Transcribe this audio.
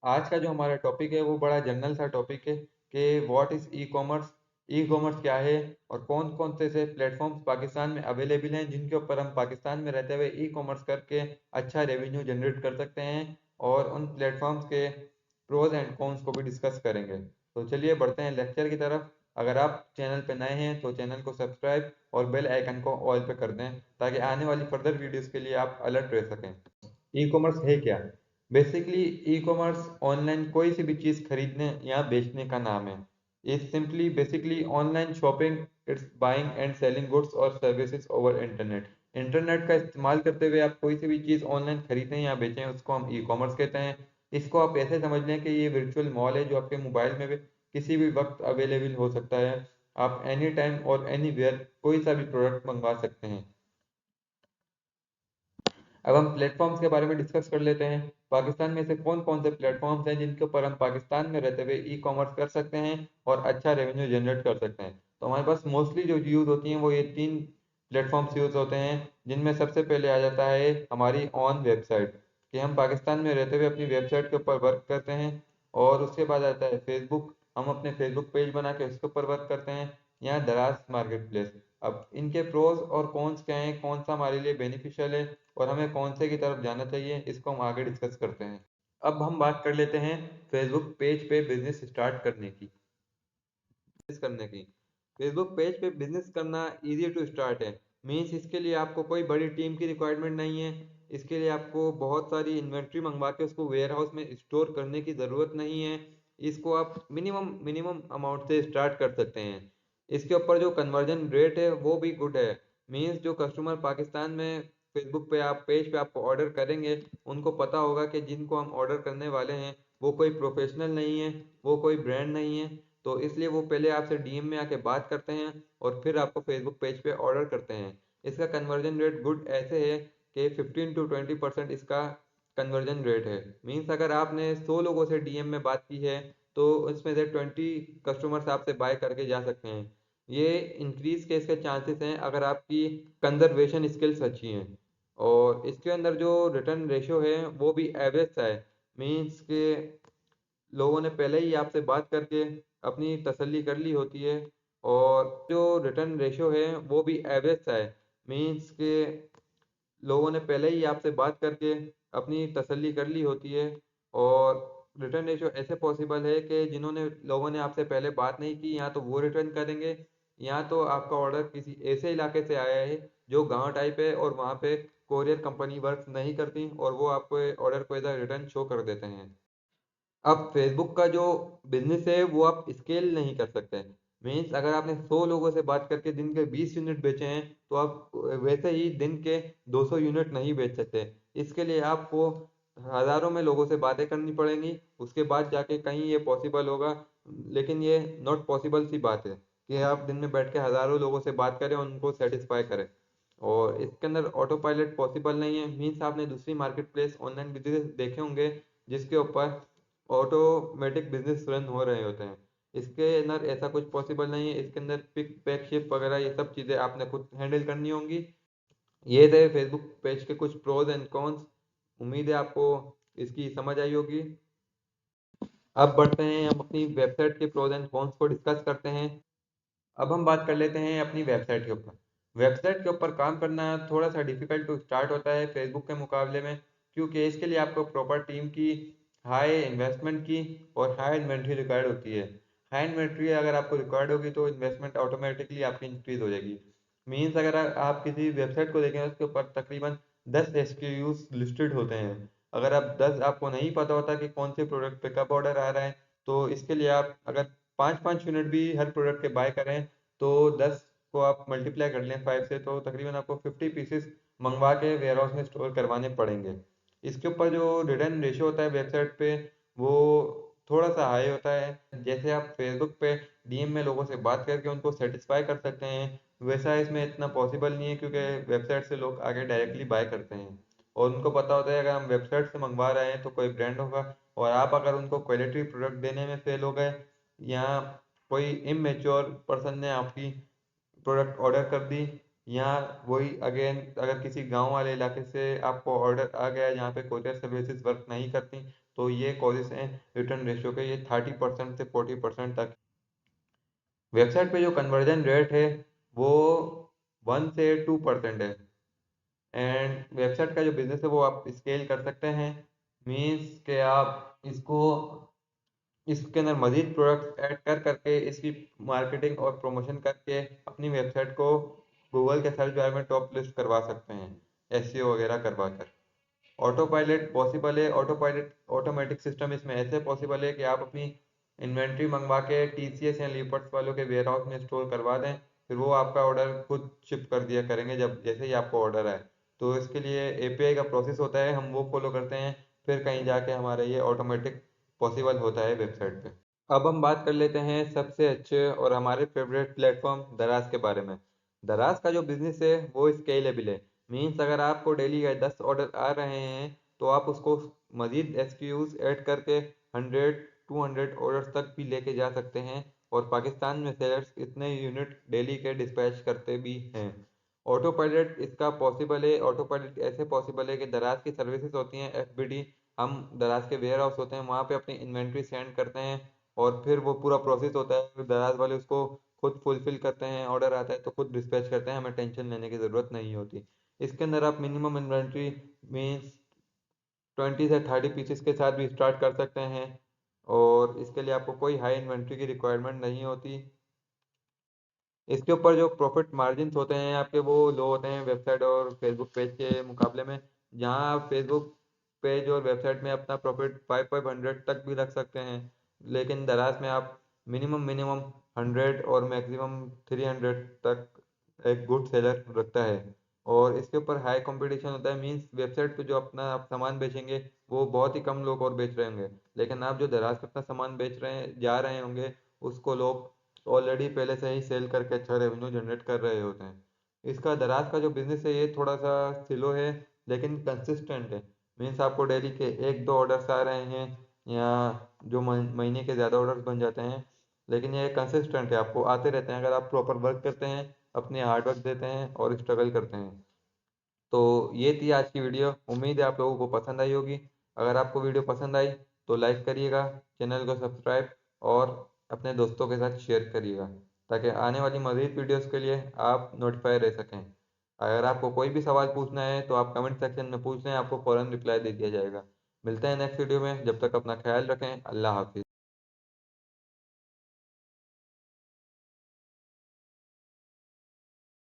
आज का जो हमारा टॉपिक है वो बड़ा जनरल सा टॉपिक है कि what is e commerce. E commerce क्या है और कौन कौन से ऐसे प्लेटफॉर्म्स पाकिस्तान में अवेलेबल हैं जिनके ऊपर हम पाकिस्तान में रहते हुए ई कॉमर्स करके अच्छा रेवेन्यू जनरेट कर सकते हैं, और उन प्लेटफॉर्म्स के प्रोज एंड कॉन्स को भी डिस्कस करेंगे। तो चलिए बढ़ते हैं लेक्चर की तरफ। अगर आप चैनल पे नए हैं तो चैनल को सब्सक्राइब और बेल आइकन को ऑल पे कर दें ताकि आने वाली फर्दर वीडियोस के लिए आप अलर्ट रह सकें। ई कॉमर्स है क्या? बेसिकली ई कॉमर्स ऑनलाइन कोई सी भी चीज़ खरीदने या बेचने का नाम है। Is simply basically online shopping. It's buying and selling goods और सर्विसेज ओवर इंटरनेट। इंटरनेट का इस्तेमाल करते हुए आप कोई सी भी चीज़ ऑनलाइन खरीदें या बेचें उसको हम ई कॉमर्स कहते हैं। इसको आप ऐसे समझ लें कि ये वर्चुअल मॉल है जो आपके मोबाइल में भी किसी भी वक्त अवेलेबल हो सकता है। आप एनी टाइम और एनी वेयर कोई सा भी प्रोडक्ट मंगवा सकते हैं। अब हम प्लेटफॉर्म्स के बारे में डिस्कस कर लेते हैं। पाकिस्तान में से कौन कौन से प्लेटफॉर्म्स हैं जिनके ऊपर हम पाकिस्तान में रहते हुए ई कॉमर्स कर सकते हैं और अच्छा रेवेन्यू जनरेट कर सकते हैं। तो हमारे पास मोस्टली जो यूज़ होती हैं वो ये तीन प्लेटफॉर्म्स यूज़ होते हैं, जिनमें सबसे पहले आ जाता है हमारी ऑन वेबसाइट, कि हम पाकिस्तान में रहते हुए अपनी वेबसाइट के ऊपर वर्क करते हैं। और उसके बाद आता है फेसबुक, हम अपने फेसबुक पेज बना के उसके ऊपर वर्क करते हैं। या दराज मार्केट प्लेस। अब इनके प्रोज और कॉन्स क्या हैं, कौन सा हमारे लिए बेनिफिशियल है और हमें कौन से की तरफ जाना चाहिए, इसको हम आगे डिस्कस करते हैं। अब हम बात कर लेते हैं फेसबुक पेज पे बिजनेस स्टार्ट करने की। करने की फेसबुक पेज पे बिजनेस करना इजी टू स्टार्ट है। मीन्स इसके लिए आपको कोई बड़ी टीम की रिक्वायरमेंट नहीं है। इसके लिए आपको बहुत सारी इन्वेंट्री मंगवा के उसको वेयर हाउस में स्टोर करने की ज़रूरत नहीं है। इसको आप मिनिमम मिनिमम अमाउंट से स्टार्ट कर सकते हैं। इसके ऊपर जो कन्वर्जन रेट है वो भी गुड है। मीन्स जो कस्टमर पाकिस्तान में फेसबुक पे आप पेज पे आपको ऑर्डर करेंगे, उनको पता होगा कि जिनको हम ऑर्डर करने वाले हैं वो कोई प्रोफेशनल नहीं है, वो कोई ब्रांड नहीं है। तो इसलिए वो पहले आपसे डीएम में आके बात करते हैं और फिर आपको फेसबुक पेज पे ऑर्डर करते हैं। इसका कन्वर्जन रेट गुड ऐसे है कि 15 to 20% इसका कन्वर्जन रेट है। मीन्स अगर आपने 100 लोगों से डीएम में बात की है तो इसमें से 20 कस्टमर्स आपसे बाय करके जा सकते हैं। ये इंक्रीज के इसके चांसेस हैं अगर आपकी कंजर्वेशन स्किल्स अच्छी हैं। और इसके अंदर जो रिटर्न रेशियो है वो भी एवरेज सा है। मीन्स के लोगों ने पहले ही आपसे बात करके अपनी तसल्ली कर ली होती है। और जो रिटर्न रेशियो है वो भी एवरेज सा है। मीन्स के लोगों ने पहले ही आपसे बात करके अपनी तसल्ली कर ली होती है। और रिटर्न रेशियो ऐसे पॉसिबल है कि जिन्होंने लोगों ने आपसे पहले बात नहीं की या तो वो रिटर्न करेंगे, या तो आपका ऑर्डर किसी ऐसे इलाके से आया है जो गांव टाइप है और वहाँ पे कोरियर कंपनी वर्क नहीं करती और वो आपको ऑर्डर को इधर रिटर्न शो कर देते हैं। अब फेसबुक का जो बिजनेस है वो आप स्केल नहीं कर सकते। मीन्स अगर आपने 100 लोगों से बात करके दिन के 20 यूनिट बेचे हैं तो आप वैसे ही दिन के 200 यूनिट नहीं बेच सकते। इसके लिए आपको हजारों में लोगों से बातें करनी पड़ेंगी, उसके बाद जाके कहीं ये पॉसिबल होगा। लेकिन ये नॉट पॉसिबल सी बात है कि आप दिन में बैठ के हजारों लोगों से बात करें और उनको सेटिस्फाई करें। और इसके अंदर ऑटो पायलट पॉसिबल नहीं है। मीन्स आपने दूसरी मार्केट प्लेस ऑनलाइन बिजनेस देखे होंगे जिसके ऊपर ऑटोमेटिक बिजनेस रन हो रहे होते हैं। इसके अंदर ऐसा कुछ पॉसिबल नहीं है। इसके अंदर पिक पैक शिप वगैरह ये सब चीज़ें आपने खुद हैंडल करनी होंगी। ये थे फेसबुक पेज के कुछ प्रोज एंड कॉन्स। उम्मीद है आपको इसकी समझ आई होगी। अब बढ़ते हैं, हम अपनी वेबसाइट के प्रोज एंड कॉन्स को डिस्कस करते हैं। अब हम बात कर लेते हैं अपनी वेबसाइट के ऊपर। वेबसाइट के ऊपर काम करना थोड़ा सा डिफिकल्ट टू स्टार्ट होता है फेसबुक के मुकाबले में, क्योंकि इसके लिए आपको प्रॉपर टीम की, हाई इन्वेस्टमेंट की और हाई इन्वेंट्री रिक्वायर्ड होती है। हाई इन्वेंट्री अगर आपको रिक्वायर्ड होगी तो इन्वेस्टमेंट ऑटोमेटिकली आपकी इंक्रीज हो जाएगी। मीन्स अगर आप किसी वेबसाइट को देखें उसके ऊपर तकरीबन 10 SKUs लिस्टेड होते हैं। अगर आप 10 आपको नहीं पता होता कि कौन से प्रोडक्ट पे कब ऑर्डर आ रहा है, तो इसके लिए आप अगर 5-5 यूनिट भी हर प्रोडक्ट के बाय करें तो 10 को आप मल्टीप्लाई कर लें 5 से, तो तकरीबन आपको 50 पीसेस मंगवा के वेयर हाउस में स्टोर करवाने पड़ेंगे। इसके ऊपर जो रिटर्न रेशियो होता है वेबसाइट पे वो थोड़ा सा हाई होता है। जैसे आप फेसबुक पे डीएम में लोगों से बात करके उनको सेटिस्फाई कर सकते हैं, वैसा इसमें इतना पॉसिबल नहीं है, क्योंकि वेबसाइट से लोग आगे डायरेक्टली बाय करते हैं और उनको पता होता है अगर हम वेबसाइट से मंगवा रहे हैं तो कोई ब्रांड होगा। और आप अगर उनको क्वालिटी प्रोडक्ट देने में फेल हो गए या कोई इमेच्योर पर्सन ने आपकी प्रोडक्ट ऑर्डर कर दी, या वही अगेन अगर किसी गांव वाले इलाके से आपको ऑर्डर आ गया जहाँ पे कोरियर सर्विसेज वर्क नहीं करती, तो ये कॉजेस हैं रिटर्न रेशियो के, ये 30% से 40% तक। वेबसाइट पे जो कन्वर्जन रेट है वो 1 से 2% है। एंड वेबसाइट का जो बिजनेस है वो आप स्केल कर सकते हैं, मीन्स के आप इसको इसके अंदर मजीद प्रोडक्ट्स ऐड कर करके इसकी मार्केटिंग और प्रमोशन करके अपनी वेबसाइट को गूगल के सर्च बार में टॉप लिस्ट करवा सकते हैं, एसईओ वगैरह करवा कर। ऑटो पायलट पॉसिबल है, ऑटो पायलट ऑटोमेटिक सिस्टम इसमें ऐसे पॉसिबल है कि आप अपनी इन्वेंट्री मंगवा के टीसीएस या लीपर्स वालों के वेयर हाउस में स्टोर करवा दें, फिर वो आपका ऑर्डर खुद शिप कर दिया करेंगे जब जैसे ही आपको ऑर्डर आए। तो इसके लिए एपीआई का प्रोसेस होता है, हम वो फॉलो करते हैं, फिर कहीं जाके हमारा ये ऑटोमेटिक पॉसिबल होता है वेबसाइट पे। अब हम बात कर लेते हैं सबसे अच्छे और हमारे फेवरेट प्लेटफॉर्म दराज के बारे में। दराज का जो बिजनेस है वो स्केलेबल है, मीन्स अगर आपको डेली का 10 ऑर्डर आ रहे हैं तो आप उसको मजीद एसक्यूज ऐड करके 100-200 ऑर्डर्स तक भी लेके जा सकते हैं। और पाकिस्तान में सेलर्स इतने यूनिट डेली के डिस्पैच करते भी हैं। ऑटो पायलट इसका पॉसिबल है, ऑटो पायलट ऐसे पॉसिबल है कि दराज की सर्विसेज होती हैं एफबीडी, हम दराज के वेयर हाउस होते हैं वहाँ पे अपनी इन्वेंट्री सेंड करते हैं और फिर वो पूरा प्रोसेस होता है, फिर दराज वाले उसको खुद फुलफिल करते हैं, ऑर्डर आता है तो खुद डिस्पैच करते हैं, हमें टेंशन लेने की ज़रूरत नहीं होती। इसके अंदर आप मिनिमम इन्वेंट्री मीन्स 20 से 30 पीसेस के साथ भी स्टार्ट कर सकते हैं और इसके लिए आपको कोई हाई इन्वेंट्री की रिक्वायरमेंट नहीं होती। इसके ऊपर जो प्रॉफिट मार्जिन होते हैं आपके वो लो होते हैं वेबसाइट और फेसबुक पेज के मुकाबले में, जहाँ आप फेसबुक पेज और वेबसाइट में अपना प्रॉफिट 500 तक भी रख सकते हैं, लेकिन दराज में आप मिनिमम मिनिमम 100 और मैक्सिमम 300 तक एक गुड सेलर रखता है। और इसके ऊपर हाई कंपटीशन होता है, मींस वेबसाइट पे जो अपना आप सामान बेचेंगे वो बहुत ही कम लोग और बेच रहे होंगे, लेकिन आप जो दराज पे अपना सामान बेच रहे हैं जा रहे होंगे उसको लोग ऑलरेडी पहले से ही सेल करके अच्छा रेवेन्यू जनरेट कर रहे होते हैं। इसका दराज का जो बिजनेस है ये थोड़ा सा स्लो है लेकिन कंसिस्टेंट है, मीन्स आपको डेली के 1-2 ऑर्डर्स आ रहे हैं या जो महीने के ज़्यादा ऑर्डर्स बन जाते हैं, लेकिन ये कंसिस्टेंट है, आपको आते रहते हैं अगर आप प्रॉपर वर्क करते हैं, अपने हार्ड वर्क देते हैं और स्ट्रगल करते हैं। तो ये थी आज की वीडियो, उम्मीद है आप लोगों को पसंद आई होगी। अगर आपको वीडियो पसंद आई तो लाइक करिएगा, चैनल को सब्सक्राइब और अपने दोस्तों के साथ शेयर करिएगा, ताकि आने वाली मज़ीद वीडियोस के लिए आप नोटिफाई रह सकें। अगर आपको कोई भी सवाल पूछना है तो आप कमेंट सेक्शन में पूछ लें, आपको फ़ौरन रिप्लाई दे दिया जाएगा। मिलते हैं नेक्स्ट वीडियो में, जब तक अपना ख्याल रखें। अल्लाह हाफिज़।